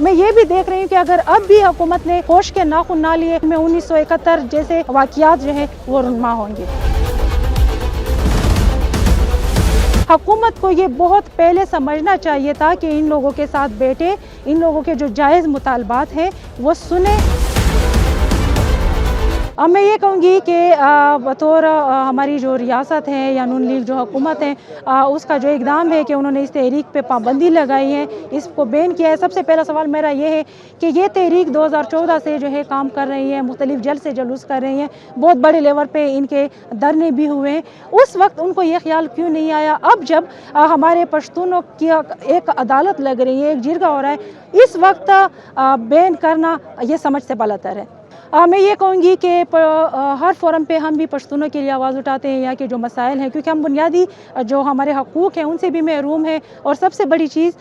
मैं ये भी देख रही हूँ कि अगर अब भी हुकूमत ने होश के नाखून ना लिए में 1971 जैसे वाक़ियात जो हैं वो रुन्मा होंगे। हुकूमत को ये बहुत पहले समझना चाहिए था कि इन लोगों के साथ बैठे, इन लोगों के जो जायज़ मुतालबात हैं वो सुने। मैं ये कहूँगी कि बतौर हमारी जो रियासत है या नून लीग जो हुकूमत है, उसका जो इक़दाम है कि उन्होंने इस तहरीक पे पाबंदी लगाई है, इसको बैन किया है। सबसे पहला सवाल मेरा ये है कि ये तहरीक 2014 से जो है काम कर रही है, मुख्तलिफ जल से जलूस कर रही हैं, बहुत बड़े लेवल पे इनके धरने भी हुए हैं। उस वक्त उनको ये ख्याल क्यों नहीं आया? अब जब हमारे पश्तूनों की एक अदालत लग रही है, एक जिरगा हो रहा है, इस वक्त बैन करना ये समझ से बालातर है। मैं ये कहूँगी कि हर फोरम पे हम भी पश्तूनों के लिए आवाज़ उठाते हैं, यहाँ के जो मसाइल हैं, क्योंकि हम बुनियादी जो हमारे हकूक़ हैं उनसे भी महरूम हैं। और सबसे बड़ी चीज़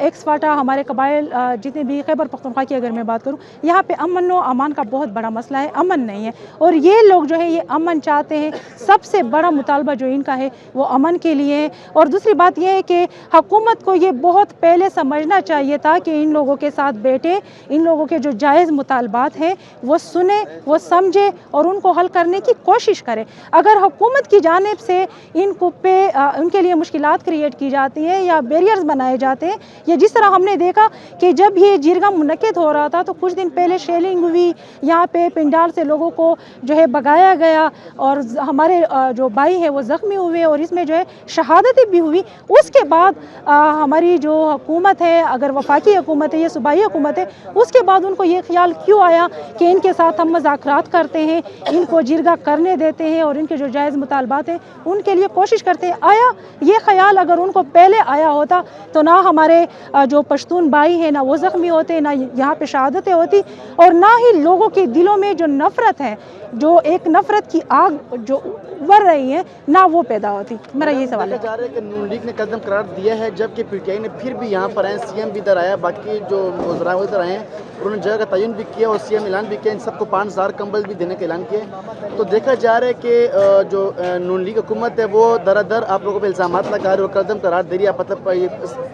एक्स-फाटा हमारे कबाइल जितने भी खैबर पख्तूनख्वा की अगर मैं बात करूँ, यहाँ पे अमन व अमान का बहुत बड़ा मसला है, अमन नहीं है। और ये लोग जो है ये अमन चाहते हैं, सबसे बड़ा मुतालबा जो इनका है वो अमन के लिए है। और दूसरी बात यह है कि हुकूमत को ये बहुत पहले समझना चाहिए था कि इन लोगों के साथ बैठे, इन लोगों के जो जायज़ मुतालबात हैं वो सुने, वो समझे और उनको हल करने की कोशिश करें। अगर हुकूमत की जानिब से इनको पे उनके लिए मुश्किलात क्रिएट की जाती हैं या बैरियर्स बनाए जाते हैं, या जिस तरह हमने देखा कि जब ये जिरगा मुनक्किद हो रहा था तो कुछ दिन पहले शेलिंग हुई, यहाँ पे पिंडाल से लोगों को जो है भगाया गया और हमारे जो भाई है वो ज़ख्मी हुए और इसमें जो है शहादतें भी हुई। उसके बाद हमारी जो हुकूमत है, अगर वफाकी हुकूमत है या सूबाई हुकूमत है, उसके बाद उनको ये ख्याल क्यों आया कि इनके साथ हम मज़ाकरात करते हैं, इनको जिरगा करने देते हैं और इनके जो जायज़ मुतालबात हैं उनके लिए कोशिश करते हैं। आया ये ख्याल अगर उनको पहले आया होता तो ना हमारे जो पश्तून भाई हैं ना वो ज़ख्मी होते, ना यहाँ पे शहादतें होती, और ना ही लोगों के दिलों में जो नफ़रत है, जो एक नफ़रत की आग जो उभर रही है, ना वो पैदा होती। मेरा यही सवाल है। जा रहा है कि नून लीग ने कदम करार दिया है, जबकि पीटीआई ने फिर भी यहाँ पर आए, सीएम भी इधर आया, बाकी जो वज़रा इधर आए हैं, उन्होंने जगह का तयन भी किया और सीएम ऐलान भी किया, इन सबको 5000 कंबल भी देने का ऐलान किया। तो देखा जा रहा है कि जो नून लीग हुकूमत है वो दर आप लोगों पर इल्ज़ाम लगा रही है और कदम करार दे रही है, मतलब ये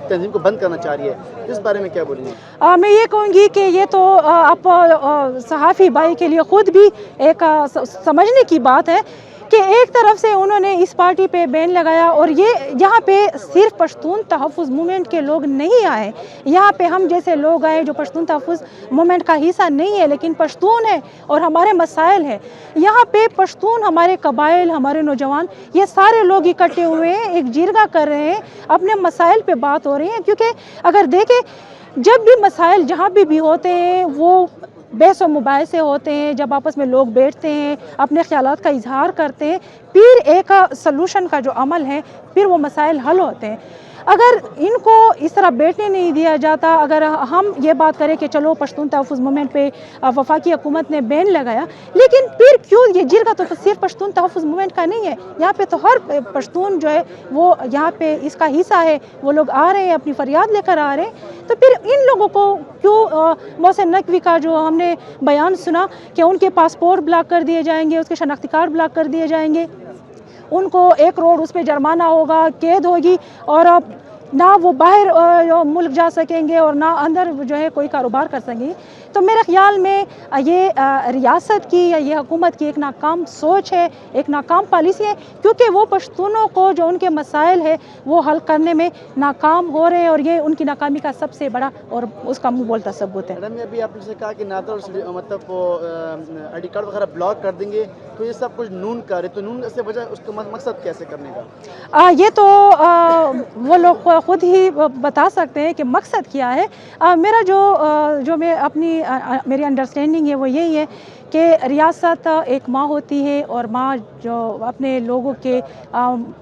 तंजीम को बंद करना चाह रही है। इस बारे में क्या बोलेंगे? मैं ये कहूँगी कि ये तो आप सहाफ़ी भाई के लिए ख़ुद भी एक समझने की बात है कि एक तरफ से उन्होंने इस पार्टी पे बैन लगाया और ये यहाँ पे सिर्फ पश्तून तहफ़्फ़ुज़ मूवमेंट के लोग नहीं आए, यहाँ पे हम जैसे लोग आए जो पश्तून तहफ़्फ़ुज़ मूवमेंट का हिस्सा नहीं है लेकिन पश्तून है और हमारे मसाइल हैं। यहाँ पे पश्तून, हमारे कबाइल, हमारे नौजवान, ये सारे लोग इकट्ठे हुए हैं, एक जिरगा कर रहे हैं, अपने मसाइल पे बात हो रही है। क्योंकि अगर देखें, जब भी मसाइल जहाँ भी होते हैं वो बहस व मुबाहिसे होते हैं, जब आपस में लोग बैठते हैं, अपने ख्यालात का इजहार करते हैं, फिर एक सलूशन का जो अमल है, फिर वो मसाइल हल होते हैं। अगर इनको इस तरह बैठने नहीं दिया जाता, अगर हम ये बात करें कि चलो पश्तून तहफ़्फ़ुज़ मूवमेंट पे वफाकी हुकूमत ने बैन लगाया, लेकिन फिर क्यों ये जिरगा तो सिर्फ पश्तून तहफ़्फ़ुज़ मूवमेंट का नहीं है, यहाँ पे तो हर पश्तून जो है वो यहाँ पे इसका हिस्सा है, वो लोग आ रहे हैं, अपनी फरियाद लेकर आ रहे हैं। तो फिर इन लोगों को क्यों मोहसिन नकवी का जो हमने बयान सुना कि उनके पासपोर्ट ब्लॉक कर दिए जाएंगे, उसके शनाख्ती कार्ड ब्लॉक कर दिए जाएंगे, उनको 1 करोड़ उस पर जुर्माना होगा, कैद होगी और ना वो बाहर मुल्क जा सकेंगे और ना अंदर जो है कोई कारोबार कर सकेंगे। तो मेरे ख्याल में ये रियासत की या ये हुकूमत की एक नाकाम सोच है, एक नाकाम पॉलिसी है, क्योंकि वो पश्तूनों को जो उनके मसाइल है वो हल करने में नाकाम हो रहे हैं और ये उनकी नाकामी का सबसे बड़ा और उसका मुँह बोलता सबूत है। मैडम, अभी आपने से कहा कि नादर मतलब वो आई डी कार्ड वगैरह ब्लॉक कर देंगे, तो ये सब कुछ नून कर है, तो नून से वजह उसका मकसद कैसे करने का? ये तो वो लोग ख़ुद ही बता सकते हैं कि मकसद क्या है। मेरा जो मैं अपनी मेरी अंडरस्टैंडिंग है वो यही है कि रियासत एक माँ होती है और माँ जो अपने लोगों के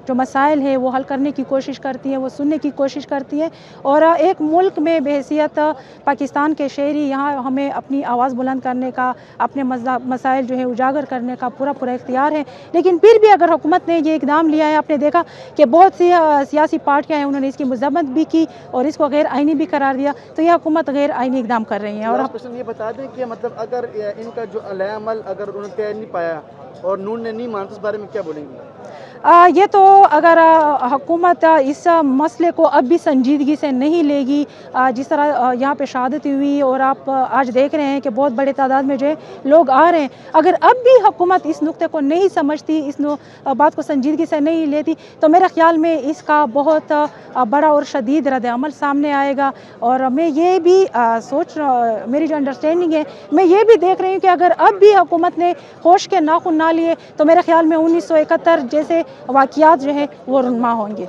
जो मसाइल है वो हल करने की कोशिश करती है, वो सुनने की कोशिश करती है। और एक मुल्क में बहैसियत पाकिस्तान के शहरी यहाँ हमें अपनी आवाज़ बुलंद करने का, अपने मसाइल जो है उजागर करने का पूरा इख्तियार है। लेकिन फिर भी अगर हुकूमत ने ये इक़दाम लिया है, आपने देखा कि बहुत सी सियासी पार्टियाँ हैं, उन्होंने इसकी मज़म्मत भी की और इसको गैर आइनी भी करार दिया, तो यह हुकूमत गैर आइनी इक़दाम कर रही है। और आप ये बता दें कि मतलब अगर इनका जो عمل ہے عمل اگر انہوں نے طے نہیں پایا اور نون نے نہیں مانا تو اس بارے میں کیا بولیں گے؟ یہ تو اگر حکومت اس مسئلے کو اب بھی سنجیدگی سے نہیں لے گی، جس طرح یہاں پہ شہادت ہوئی اور آپ آج دیکھ رہے ہیں کہ بہت بڑے تعداد میں جو ہے لوگ آ رہے ہیں، اگر اب بھی حکومت اس نقطے کو نہیں سمجھتی، اس بات کو سنجیدگی سے نہیں لیتی، تو میرے خیال میں اس کا بہت بڑا اور شدید رد عمل سامنے آئے گا۔ اور میں یہ بھی میری جو انڈرسٹینڈنگ ہے، میں یہ بھی دیکھ رہی ہوں کہ اگر اب بھی حکومت نے ہوش کے ناخن نہ لیے تو میرے خیال میں 1971 جیسے واقعات جو ہیں وہ رونما ہوں گے۔